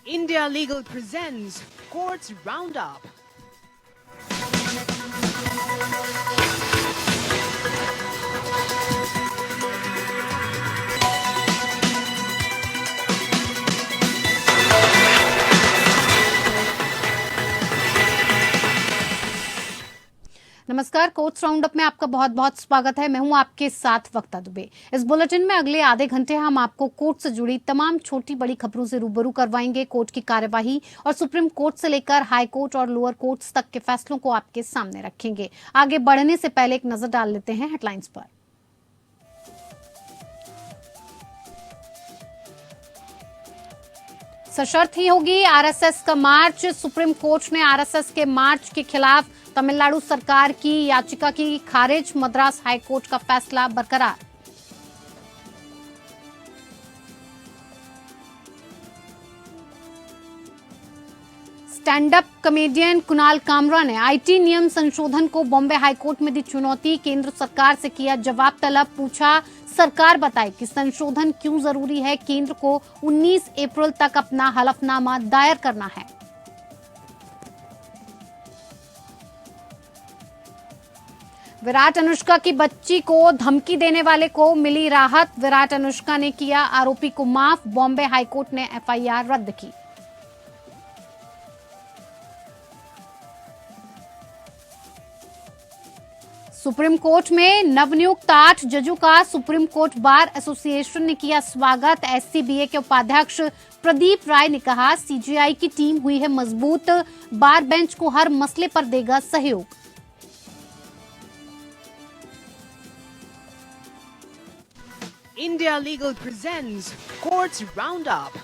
India Legal presents Courts Roundup. नमस्कार। Courts roundup में आपका बहुत बहुत स्वागत है। मैं हूं आपके साथ वक्ता दुबे। इस बुलेटिन में अगले आधे घंटे हम आपको कोर्ट से जुड़ी तमाम छोटी बड़ी खबरों से रूबरू करवाएंगे। कोर्ट की कार्यवाही और सुप्रीम कोर्ट से लेकर हाई कोर्ट और लोअर कोर्ट्स तक के फैसलों को आपके सामने रखेंगे। आगे बढ़ने से पहले एक नजर डाल लेते हैं हेडलाइंस पर। सशर्त ही होगी आरएसएस का मार्च। सुप्रीम कोर्ट ने आरएसएस के मार्च के खिलाफ तमिलनाडु सरकार की याचिका की खारिज। मद्रास हाईकोर्ट का फैसला बरकरार। Stand up comedian Kunal Kamra ने आईटी नियम संशोधन को बॉम्बे हाईकोर्ट में दी चुनौती। केंद्र सरकार से किया जवाब तलब। पूछा, सरकार बताए कि संशोधन क्यों जरूरी है। केंद्र को 19 अप्रैल तक अपना हलफनामा दायर करना है। विराट अनुष्का की बच्ची को धमकी देने वाले को मिली राहत। विराट अनुष्का ने किया आरोपी को माफ। बॉम्बे हाईकोर्ट ने एफआईआर रद्द की। सुप्रीम कोर्ट में नवनियुक्त 8 जजों का सुप्रीम कोर्ट बार एसोसिएशन ने किया स्वागत। एससीबीए के उपाध्यक्ष प्रदीप राय ने कहा, सीजेआई की टीम हुई है मजबूत। बार बेंच को हर मसले पर देगा सहयोग। India Legal presents Courts Roundup.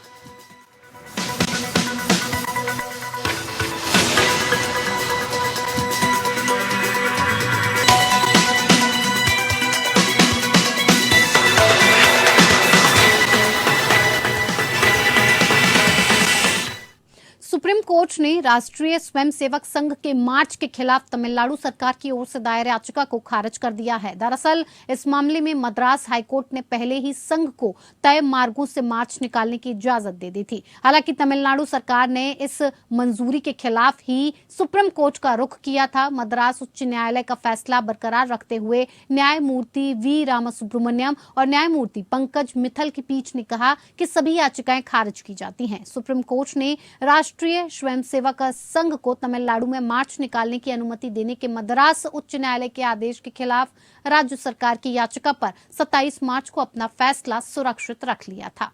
Supreme court ने राष्ट्रीय स्वयंसेवक संघ के मार्च के खिलाफ तमिलनाडु सरकार की ओर से दायर याचिका को खारिज कर दिया है। दरअसल इस मामले में मद्रास हाईकोर्ट ने पहले ही संघ को तय मार्गों से मार्च निकालने की इजाजत दे दी थी। हालांकि तमिलनाडु सरकार ने इस मंजूरी के खिलाफ ही सुप्रीम कोर्ट का रुख किया था। मद्रास उच्च न्यायालय का फैसला बरकरार रखते हुए न्यायमूर्ति वी रामासुब्रमण्यम और न्यायमूर्ति पंकज मित्तल की पीठ ने कहा कि सभी याचिकाएं खारिज की जाती हैं। सुप्रीम कोर्ट ने राष्ट्रीय स्वयंसेवक संघ को तमिलनाडु में मार्च निकालने की अनुमति देने के मद्रास उच्च न्यायालय के आदेश के खिलाफ राज्य सरकार की याचिका पर 27 मार्च को अपना फैसला सुरक्षित रख लिया था।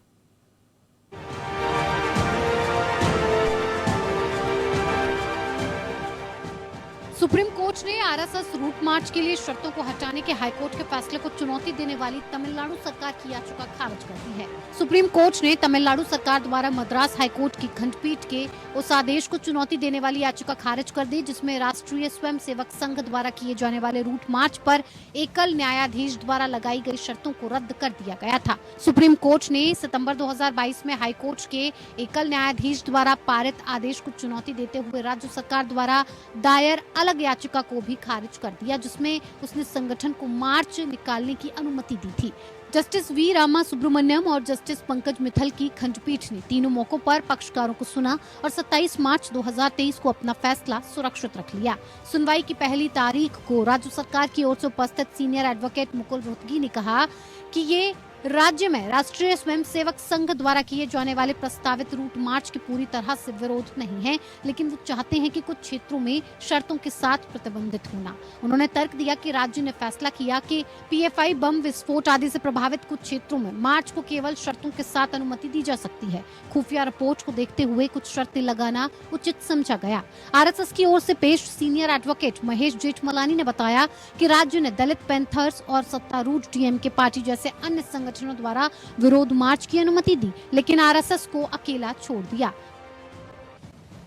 सुप्रीम कोर्ट ने आरएसएस रूट मार्च के लिए शर्तों को हटाने के हाईकोर्ट के फैसले को चुनौती देने वाली तमिलनाडु सरकार की याचिका खारिज कर दी है। सुप्रीम कोर्ट ने तमिलनाडु सरकार द्वारा मद्रास हाईकोर्ट की खंडपीठ के उस आदेश को चुनौती देने वाली याचिका खारिज कर दी, जिसमें राष्ट्रीय स्वयंसेवक संघ द्वारा किए जाने वाले रूट मार्च पर एकल न्यायाधीश द्वारा लगाई गई शर्तों को रद्द कर दिया गया था। सुप्रीम कोर्ट ने सितंबर 2022 में हाईकोर्ट के एकल न्यायाधीश द्वारा पारित आदेश को चुनौती देते हुए राज्य सरकार द्वारा दायर अलग याचिका को भी खारिज कर दिया, जिसमें उसने संगठन को मार्च निकालने की अनुमति दी थी। जस्टिस वी रामा सुब्रमण्यम और जस्टिस पंकज मित्तल की खंडपीठ ने तीनों मौकों पर पक्षकारों को सुना और 27 मार्च 2023 को अपना फैसला सुरक्षित रख लिया। सुनवाई की पहली तारीख को राज्य सरकार की ओर से उपस्थित सीनियर एडवोकेट मुकुल रोहतगी ने कहा कि ये राज्य में राष्ट्रीय स्वयंसेवक संघ द्वारा किए जाने वाले प्रस्तावित रूट मार्च की पूरी तरह से विरोध नहीं है, लेकिन वो चाहते हैं कि कुछ क्षेत्रों में शर्तों के साथ प्रतिबंधित होना। उन्होंने तर्क दिया कि राज्य ने फैसला किया कि पीएफआई बम विस्फोट आदि से प्रभावित कुछ क्षेत्रों में मार्च को केवल शर्तों के साथ अनुमति दी जा सकती है। खुफिया रिपोर्ट को देखते हुए कुछ शर्तें लगाना उचित समझा गया। आरएसएस की ओर से पेश सीनियर एडवोकेट महेश जेठमलानी ने बताया कि राज्य ने दलित पैंथर्स और सत्तारूढ़ डीएमके पार्टी जैसे अन्य संगठनों द्वारा विरोध मार्च की अनुमति दी, लेकिन आरएसएस को अकेला छोड़ दिया।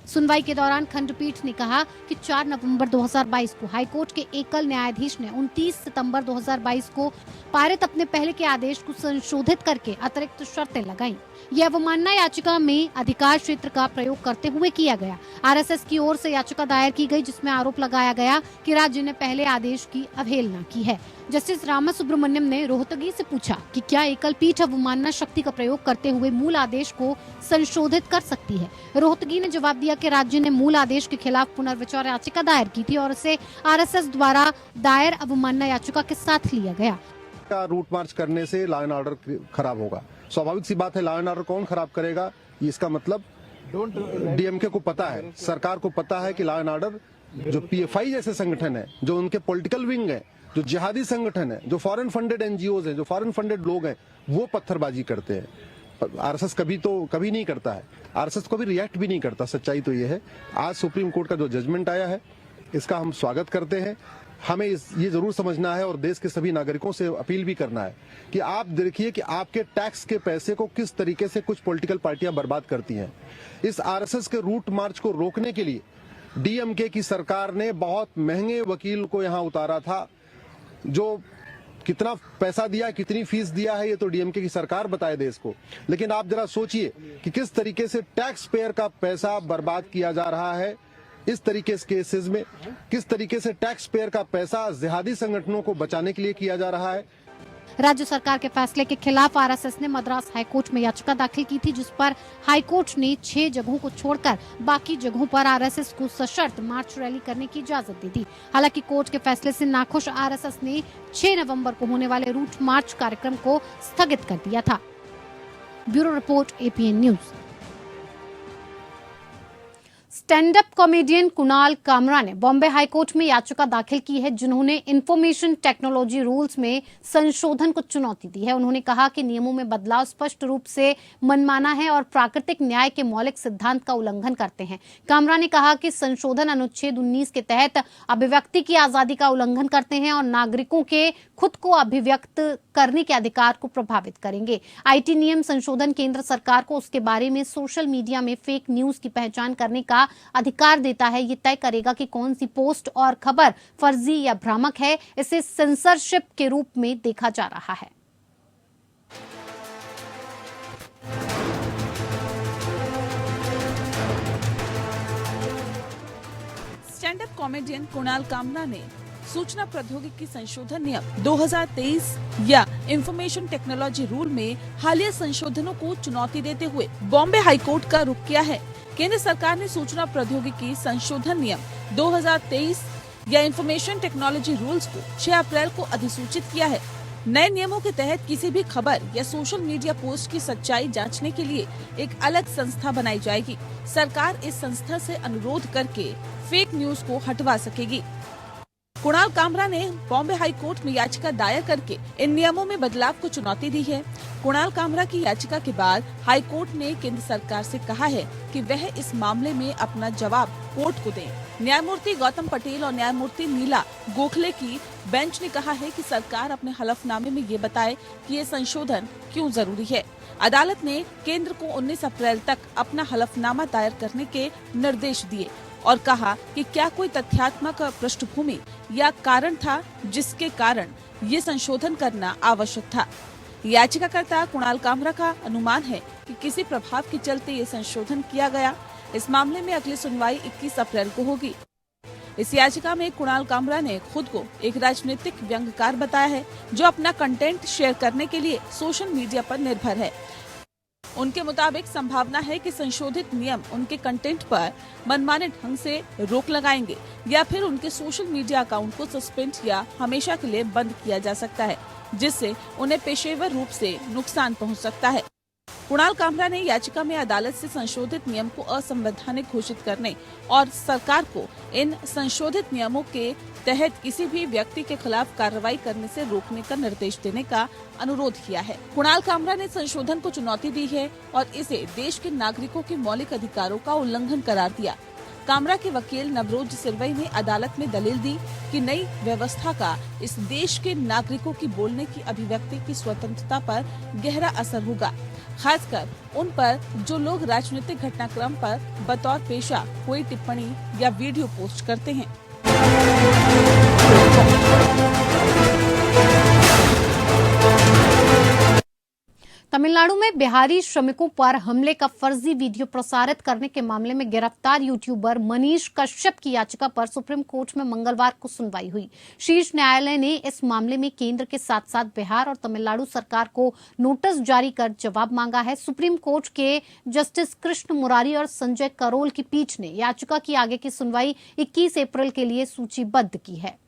सुनवाई के दौरान खंडपीठ ने कहा कि 4 नवंबर 2022 को हाईकोर्ट के एकल न्यायाधीश ने 29 सितंबर 2022 को पारित अपने पहले के आदेश को संशोधित करके अतिरिक्त शर्तें लगाईं। यह अवमानना याचिका में अधिकार क्षेत्र का प्रयोग करते हुए किया गया। आरएसएस की ओर से याचिका दायर की गई, जिसमें आरोप लगाया गया कि राज्य ने पहले आदेश की अवहेलना की है। जस्टिस रामासुब्रमण्यम ने रोहतगी से पूछा कि क्या एकल पीठ अवमानना शक्ति का प्रयोग करते हुए मूल आदेश को संशोधित कर सकती है। रोहतगी ने जवाब दिया कि राज्य ने मूल आदेश के खिलाफ पुनर्विचार याचिका दायर की थी और इसे आरएसएस द्वारा दायर अवमानना याचिका के साथ लिया गया। का रूट मार्च करने से लॉ एंड ऑर्डर खराब होगा। स्वाभाविक सी बात है, लॉ एंड ऑर्डर कौन खराब करेगा? इसका मतलब डीएमके को पता है, सरकार को पता है कि लॉ एंड ऑर्डर जो पीएफआई जैसे संगठन है, जो उनके पॉलिटिकल विंग है, जो जिहादी संगठन है, जो फॉरेन फंडेड एनजीओज हैं, जो फॉरेन फंडेड लोग हैं, वो पत्थरबाजी करते हैं। आरएसएस कभी नहीं करता है, आरएसएस कभी रिएक्ट भी नहीं करता। सच्चाई तो ये है। आज सुप्रीम कोर्ट का जो जजमेंट आया है, इसका हम स्वागत करते हैं। हमें ये जरूर समझना है और देश के सभी नागरिकों से अपील भी करना है कि आप देखिए कि आपके टैक्स के पैसे को किस तरीके से कुछ पॉलिटिकल पार्टियां बर्बाद करती हैं। इस आरएसएस के रूट मार्च को रोकने के लिए डीएमके की सरकार ने बहुत महंगे वकील को यहां उतारा था। जो कितना पैसा दिया, कितनी फीस दिया है, ये तो डीएमके की सरकार बताए देश को। लेकिन आप जरा सोचिए कि किस तरीके से टैक्स पेयर का पैसा बर्बाद किया जा रहा है इस तरीके के केसेस में, किस तरीके से टैक्स पेयर का पैसा जिहादी संगठनों को बचाने के लिए किया जा रहा है। राज्य सरकार के फैसले के खिलाफ आरएसएस ने मद्रास हाईकोर्ट में याचिका दाखिल की थी, जिस पर हाईकोर्ट ने 6 जगहों को छोड़कर बाकी जगहों पर आरएसएस को सशर्त मार्च रैली करने की इजाजत दी थी। हालांकि कोर्ट के फैसले से नाखुश आरएसएस ने 6 नवंबर को होने वाले रूट मार्च कार्यक्रम को स्थगित कर दिया था। Bureau report, APN news. Stand up comedian Kunal Kamra ने बॉम्बे हाईकोर्ट में याचिका दाखिल की है, जिन्होंने इंफॉर्मेशन टेक्नोलॉजी रूल्स में संशोधन को चुनौती दी है। उन्होंने कहा कि नियमों में बदलाव स्पष्ट रूप से मनमाना है और प्राकृतिक न्याय के मौलिक सिद्धांत का उल्लंघन करते हैं। कामरा ने कहा कि संशोधन अनुच्छेद 19 के तहत अभिव्यक्ति की आजादी का उल्लंघन करते हैं और नागरिकों के खुद को अभिव्यक्त करने के अधिकार को प्रभावित करेंगे। आईटी नियम संशोधन केंद्र सरकार को उसके बारे में सोशल मीडिया में फेक न्यूज की पहचान करने का अधिकार देता है। ये तय करेगा कि कौन सी पोस्ट और खबर फर्जी या भ्रामक है। इसे सेंसरशिप के रूप में देखा जा रहा है। Stand up comedian Kunal Kamra ने सूचना प्रौद्योगिकी संशोधन नियम 2023 या इंफॉर्मेशन टेक्नोलॉजी रूल में हालिया संशोधनों को चुनौती देते हुए बॉम्बे हाईकोर्ट का रुख किया है। केंद्र सरकार ने सूचना प्रौद्योगिकी संशोधन नियम 2023 या इंफॉर्मेशन टेक्नोलॉजी रूल्स को 6 अप्रैल को अधिसूचित किया है। नए नियमों के तहत किसी भी खबर या सोशल मीडिया पोस्ट की सच्चाई जांचने के लिए एक अलग संस्था बनाई जाएगी। सरकार इस संस्था से अनुरोध करके फेक न्यूज को हटवा सकेगी। कुणाल कामरा ने बॉम्बे हाई कोर्ट में याचिका दायर करके इन नियमों में बदलाव को चुनौती दी है। कुणाल कामरा की याचिका के बाद हाई कोर्ट ने केंद्र सरकार से कहा है कि वह इस मामले में अपना जवाब कोर्ट को दें। न्यायमूर्ति गौतम पटेल और न्यायमूर्ति नीला गोखले की बेंच ने कहा है कि सरकार अपने हलफनामे में ये बताए कि ये संशोधन क्यों जरूरी है। अदालत ने केंद्र को 19 अप्रैल तक अपना हलफनामा दायर करने के निर्देश दिए और कहा कि क्या कोई तथ्यात्मक पृष्ठभूमि या कारण था जिसके कारण ये संशोधन करना आवश्यक था। याचिकाकर्ता कुणाल कामरा का अनुमान है कि किसी प्रभाव के चलते ये संशोधन किया गया। इस मामले में अगली सुनवाई 21 अप्रैल को होगी। इस याचिका में कुणाल कामरा ने खुद को एक राजनीतिक व्यंग्यकार बताया है, जो अपना कंटेंट शेयर करने के लिए सोशल मीडिया पर निर्भर है। उनके मुताबिक संभावना है कि संशोधित नियम उनके कंटेंट पर मनमाने ढंग से रोक लगाएंगे या फिर उनके सोशल मीडिया अकाउंट को सस्पेंड या हमेशा के लिए बंद किया जा सकता है, जिससे उन्हें पेशेवर रूप से नुकसान पहुंच सकता है। कुणाल कामरा ने याचिका में अदालत से संशोधित नियम को असंवैधानिक घोषित करने और सरकार को इन संशोधित नियमों के तहत किसी भी व्यक्ति के खिलाफ कार्रवाई करने से रोकने का निर्देश देने का अनुरोध किया है। कुणाल कामरा ने संशोधन को चुनौती दी है और इसे देश के नागरिकों के मौलिक अधिकारों का उल्लंघन करार दिया। कामरा के वकील नवरोज सिरवई ने अदालत में दलील दी कि नई व्यवस्था का इस देश के नागरिकों की बोलने की अभिव्यक्ति की स्वतंत्रता पर गहरा असर होगा, खासकर उन पर जो लोग राजनीतिक घटनाक्रम पर बतौर पेशा कोई टिप्पणी या वीडियो पोस्ट करते हैं। तमिलनाडु में बिहारी श्रमिकों पर हमले का फर्जी वीडियो प्रसारित करने के मामले में गिरफ्तार यूट्यूबर मनीष कश्यप की याचिका पर सुप्रीम कोर्ट में मंगलवार को सुनवाई हुई। शीर्ष न्यायालय ने इस मामले में केंद्र के साथ साथ बिहार और तमिलनाडु सरकार को नोटिस जारी कर जवाब मांगा है। सुप्रीम कोर्ट के जस्टिस कृष्ण मुरारी और संजय करोल की पीठ ने याचिका की आगे की सुनवाई 21 अप्रैल के लिए सूचीबद्ध की है।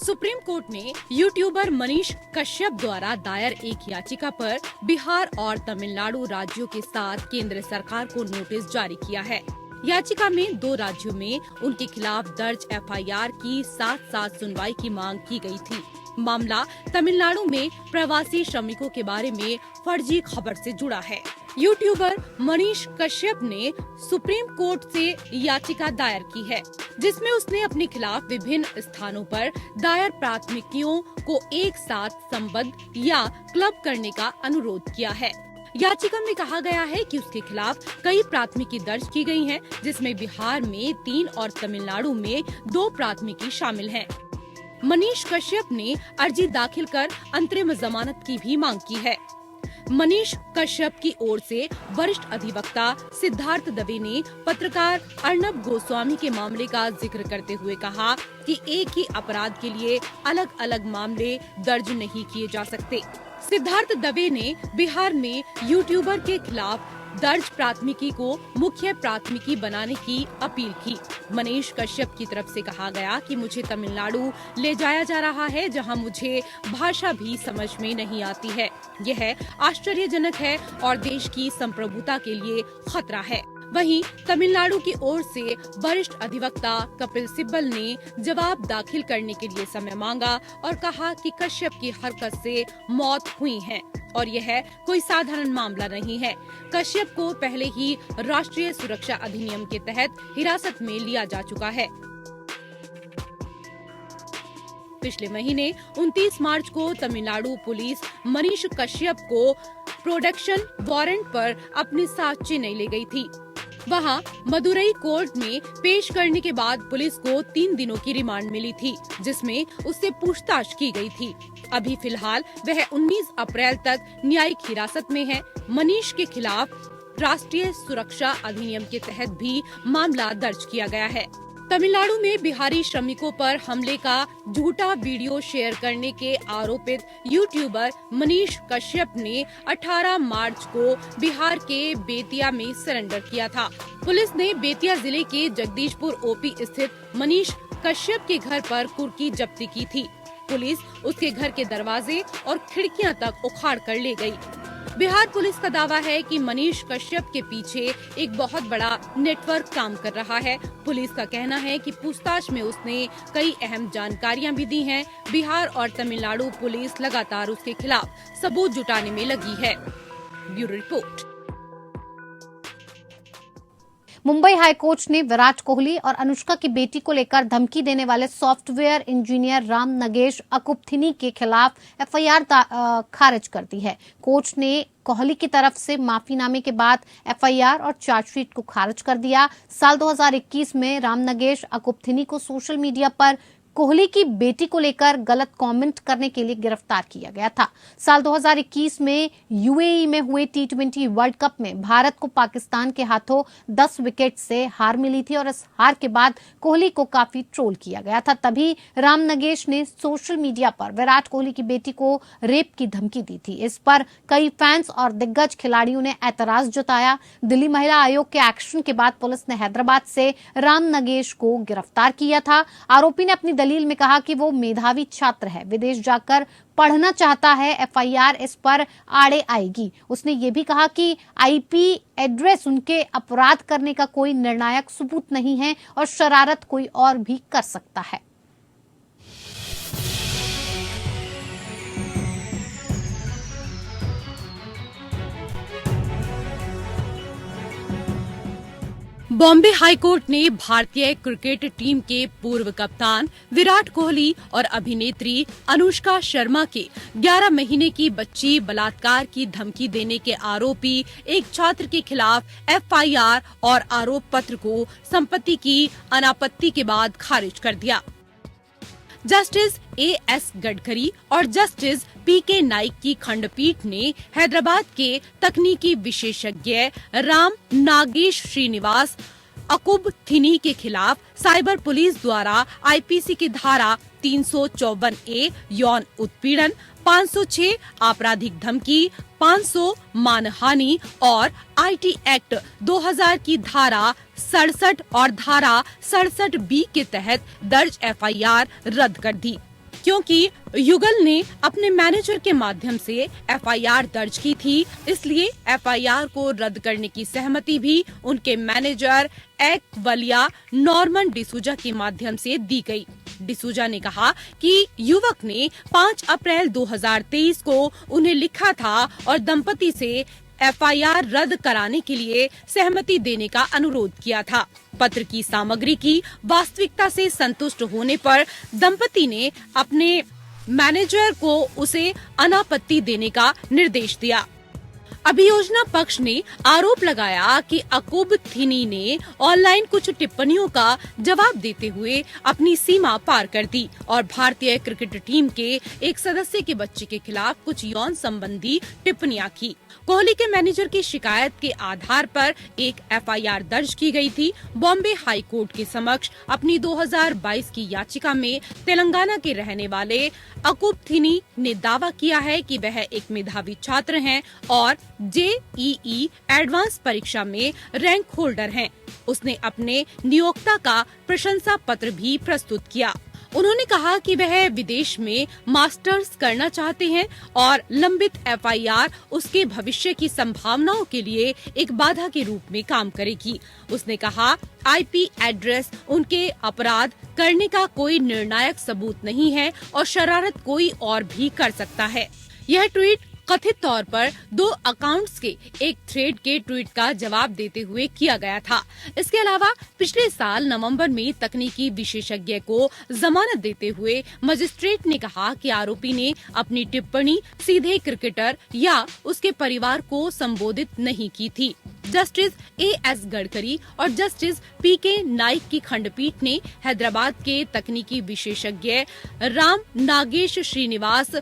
सुप्रीम कोर्ट ने यूट्यूबर मनीष कश्यप द्वारा दायर एक याचिका पर बिहार और तमिलनाडु राज्यों के साथ केंद्र सरकार को नोटिस जारी किया है। याचिका में 2 राज्यों में उनके खिलाफ दर्ज एफआईआर की साथ सुनवाई की मांग की गई थी। मामला तमिलनाडु में प्रवासी श्रमिकों के बारे में फर्जी खबर से जुड़ा है। यूट्यूबर मनीष कश्यप ने सुप्रीम कोर्ट से याचिका दायर की है, जिसमें उसने अपने खिलाफ विभिन्न स्थानों पर दायर प्राथमिकियों को एक साथ संबद्ध या क्लब करने का अनुरोध किया है। याचिका में कहा गया है कि उसके खिलाफ कई प्राथमिकी दर्ज की गई हैं, जिसमें बिहार में 3 और तमिलनाडु में 2 प्राथमिकी शामिल हैं। मनीष कश्यप ने अर्जी दाखिल कर अंतरिम जमानत की भी मांग की है। मनीष कश्यप की ओर से वरिष्ठ अधिवक्ता सिद्धार्थ दवे ने पत्रकार अर्नब गोस्वामी के मामले का जिक्र करते हुए कहा कि एक ही अपराध के लिए अलग अलग मामले दर्ज नहीं किए जा सकते। सिद्धार्थ दवे ने बिहार में यूट्यूबर के खिलाफ दर्ज प्राथमिकी को मुख्य प्राथमिकी बनाने की अपील की। मनीष कश्यप की तरफ से कहा गया कि मुझे तमिलनाडु ले जाया जा रहा है, जहां मुझे भाषा भी समझ में नहीं आती है। यह आश्चर्यजनक है और देश की संप्रभुता के लिए खतरा है। वहीं तमिलनाडु की ओर से वरिष्ठ अधिवक्ता कपिल सिब्बल ने जवाब दाखिल करने के लिए समय मांगा और कहा कि कश्यप की हरकत से मौत हुई है और यह कोई साधारण मामला नहीं है। कश्यप को पहले ही राष्ट्रीय सुरक्षा अधिनियम के तहत हिरासत में लिया जा चुका है। पिछले महीने 29 मार्च को तमिलनाडु पुलिस मनीष कश्यप को प्रोडक्शन वारंट पर अपने साथ चेन्नई ले गई थी। वहां मदुरई कोर्ट में पेश करने के बाद पुलिस को 3 दिनों की रिमांड मिली थी, जिसमें उससे पूछताछ की गई थी। अभी फिलहाल वह 19 अप्रैल तक न्यायिक हिरासत में है। मनीष के खिलाफ राष्ट्रीय सुरक्षा अधिनियम के तहत भी मामला दर्ज किया गया है। तमिलनाडु में बिहारी श्रमिकों पर हमले का झूठा वीडियो शेयर करने के आरोपित यूट्यूबर मनीष कश्यप ने 18 मार्च को बिहार के बेतिया में सरेंडर किया था। पुलिस ने बेतिया जिले के जगदीशपुर ओपी स्थित मनीष कश्यप के घर पर कुर्की जब्ती की थी। पुलिस उसके घर के दरवाजे और खिड़कियां तक उखाड़ कर ले गई। बिहार पुलिस का दावा है कि मनीष कश्यप के पीछे एक बहुत बड़ा नेटवर्क काम कर रहा है। पुलिस का कहना है कि पूछताछ में उसने कई अहम जानकारियां भी दी हैं। बिहार और तमिलनाडु पुलिस लगातार उसके खिलाफ सबूत जुटाने में लगी है। Bureau report. मुंबई हाईकोर्ट ने विराट कोहली और अनुष्का की बेटी को लेकर धमकी देने वाले सॉफ्टवेयर इंजीनियर राम नगेश अकुपथिनी के खिलाफ एफआईआर खारिज कर दी है। कोर्ट ने कोहली की तरफ से माफीनामे के बाद एफआईआर और चार्जशीट को खारिज कर दिया। साल 2021 में राम नगेश अकुपथिनी को सोशल मीडिया पर कोहली की बेटी को लेकर गलत कमेंट करने के लिए गिरफ्तार किया गया था। साल 2021 में यूएई में हुए T20 वर्ल्ड कप में भारत को पाकिस्तान के हाथों 10 विकेट से हार मिली थी और इस हार के बाद कोहली को काफी ट्रोल किया गया था। तभी राम नगेश ने सोशल मीडिया पर विराट कोहली की बेटी को रेप की धमकी दी थी। इस पर कई फैंस और दिग्गज खिलाड़ियों ने ऐतराज जताया। दिल्ली महिला आयोग के एक्शन के बाद पुलिस ने हैदराबाद से राम नगेश को गिरफ्तार किया था। आरोपी ने अपनी दलील में कहा कि वो मेधावी छात्र है, विदेश जाकर पढ़ना चाहता है। एफआईआर इस पर आड़े आएगी। उसने ये भी कहा कि आईपी एड्रेस उनके अपराध करने का कोई निर्णायक सबूत नहीं है और शरारत कोई और भी कर सकता है। बॉम्बे हाईकोर्ट ने भारतीय क्रिकेट टीम के पूर्व कप्तान विराट कोहली और अभिनेत्री अनुष्का शर्मा के 11 महीने की बच्ची बलात्कार की धमकी देने के आरोपी एक छात्र के खिलाफ एफआईआर और आरोप पत्र को संपत्ति की अनापत्ति के बाद खारिज कर दिया। जस्टिस एएस गडकरी और जस्टिस पीके नाइक की खंडपीठ ने हैदराबाद के तकनीकी विशेषज्ञ राम नागेश श्रीनिवास अकुब थिनी के खिलाफ साइबर पुलिस द्वारा आईपीसी की धारा 354A यौन उत्पीड़न, 506 आपराधिक धमकी, 500 मानहानि और आईटी एक्ट 2000 की धारा 67 और धारा 67B के तहत दर्ज एफआईआर रद्द कर दी, क्योंकि युगल ने अपने मैनेजर के माध्यम से एफआईआर दर्ज की थी। इसलिए एफआईआर को रद्द करने की सहमति भी उनके मैनेजर एक्वलिया नॉर्मन डिसूजा के माध्यम से दी गई। डिसूजा ने कहा कि युवक ने 5 अप्रैल 2023 को उन्हें लिखा था और दंपति से एफआईआर रद्द कराने के लिए सहमति देने का अनुरोध किया था। पत्र की सामग्री की वास्तविकता से संतुष्ट होने पर दंपति ने अपने मैनेजर को उसे अनापत्ति देने का निर्देश दिया। अभियोजना पक्ष ने आरोप लगाया कि अकुब थिनी ने ऑनलाइन कुछ टिप्पणियों का जवाब देते हुए अपनी सीमा पार कर दी और भारतीय क्रिकेट टीम के एक सदस्य के बच्चे के खिलाफ कुछ यौन संबंधी टिप्पणियां की। कोहली के मैनेजर की शिकायत के आधार पर एक एफआईआर दर्ज की गई थी। बॉम्बे हाई कोर्ट के समक्ष अपनी 2022 की याचिका में तेलंगाना के रहने वाले अकुब थिनी ने दावा किया है कि वह एक मेधावी छात्र हैं और जेईई एडवांस परीक्षा में रैंक होल्डर हैं। उसने अपने नियोक्ता का प्रशंसा पत्र भी प्रस्तुत किया। उन्होंने कहा कि वह विदेश में मास्टर्स करना चाहते हैं और लंबित एफआईआर उसके भविष्य की संभावनाओं के लिए एक बाधा के रूप में काम करेगी। उसने कहा, आईपी एड्रेस उनके अपराध करने का कोई निर्णायक सबूत नहीं है और शरारत कोई और भी कर सकता है। यह ट्वीट कथित तौर पर 2 अकाउंट्स के एक थ्रेड के ट्वीट का जवाब देते हुए किया गया था। इसके अलावा पिछले साल नवंबर में तकनीकी विशेषज्ञ को जमानत देते हुए मजिस्ट्रेट ने कहा कि आरोपी ने अपनी टिप्पणी सीधे क्रिकेटर या उसके परिवार को संबोधित नहीं की थी। जस्टिस एएस गडकरी और जस्टिस पीके नाइक की खंडपीठ ने हैदराबाद के तकनीकी विशेषज्ञ राम नागेश श्रीनिवास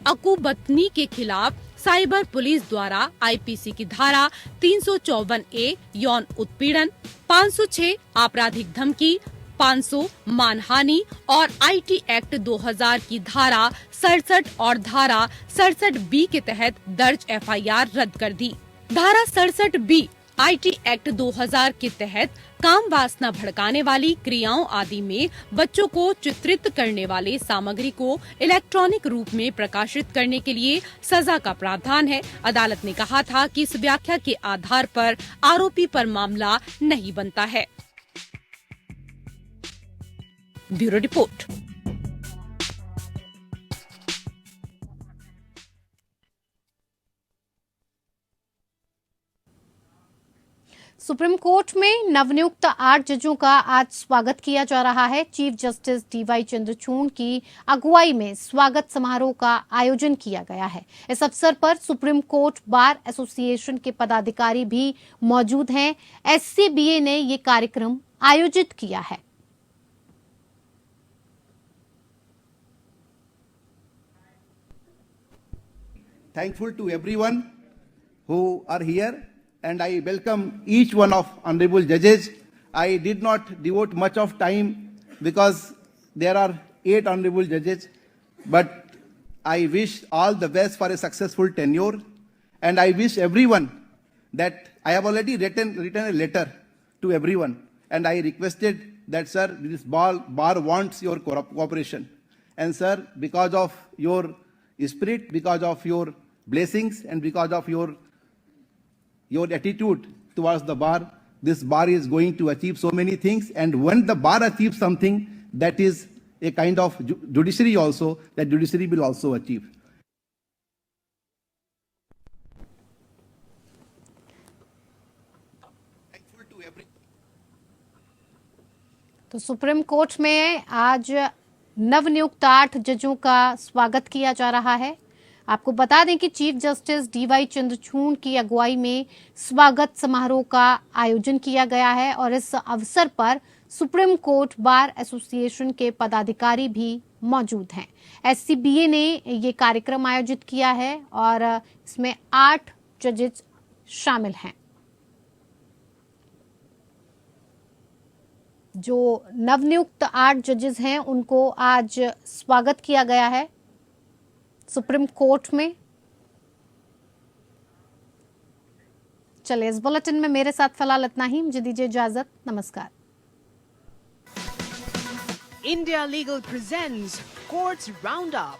अकुबथनी के खिलाफ साइबर पुलिस द्वारा आईपीसी की धारा 354A यौन उत्पीड़न, 506 आपराधिक धमकी, 500 मानहानि और आईटी एक्ट 2000 की धारा 67 और धारा 67B के तहत दर्ज एफआईआर रद्द कर दी। धारा 67B आईटी एक्ट 2000 के तहत काम वासना भड़काने वाली क्रियाओं आदि में बच्चों को चित्रित करने वाले सामग्री को इलेक्ट्रॉनिक रूप में प्रकाशित करने के लिए सजा का प्रावधान है। अदालत ने कहा था कि इस व्याख्या के आधार पर आरोपी पर मामला नहीं बनता है। Bureau report. सुप्रीम कोर्ट में नवनियुक्त 8 जजों का आज स्वागत किया जा रहा है। चीफ जस्टिस डीवाई चंद्रचूड़ की अगुवाई में स्वागत समारोह का आयोजन किया गया है। इस अवसर पर सुप्रीम कोर्ट बार एसोसिएशन के पदाधिकारी भी मौजूद हैं। एससीबीए ने ये कार्यक्रम आयोजित किया है। Thankful to everyone who are here, and I welcome each one of honorable judges. I did not devote much of time because there are 8 honorable judges, but I wish all the best for a successful tenure, and I wish everyone that I have already written a letter to everyone, and I requested that, sir, this bar wants your cooperation, and sir, because of your spirit, because of your blessings, and because of your attitude towards the bar, this bar is going to achieve so many things. And when the bar achieves something, that is a kind of judiciary also, that judiciary will also achieve. तो supreme court में आज नवनियुक्त 8 जजों का स्वागत किया जा रहा है। आपको बता दें कि चीफ जस्टिस डीवाई चंद्रचूड़ की अगुवाई में स्वागत समारोह का आयोजन किया गया है और इस अवसर पर सुप्रीम कोर्ट बार एसोसिएशन के पदाधिकारी भी मौजूद हैं। एससीबीए ने ये कार्यक्रम आयोजित किया है और इसमें 8 जजेस शामिल हैं। जो नवनियुक्त 8 जजेस हैं उनको आज स्वागत किया गया है सुप्रीम कोर्ट में। चलिए, इस बुलेटिन में मेरे साथ फिलहाल इतना ही। मुझे दीजिए इजाजत। नमस्कार। India Legal presents Courts Roundup.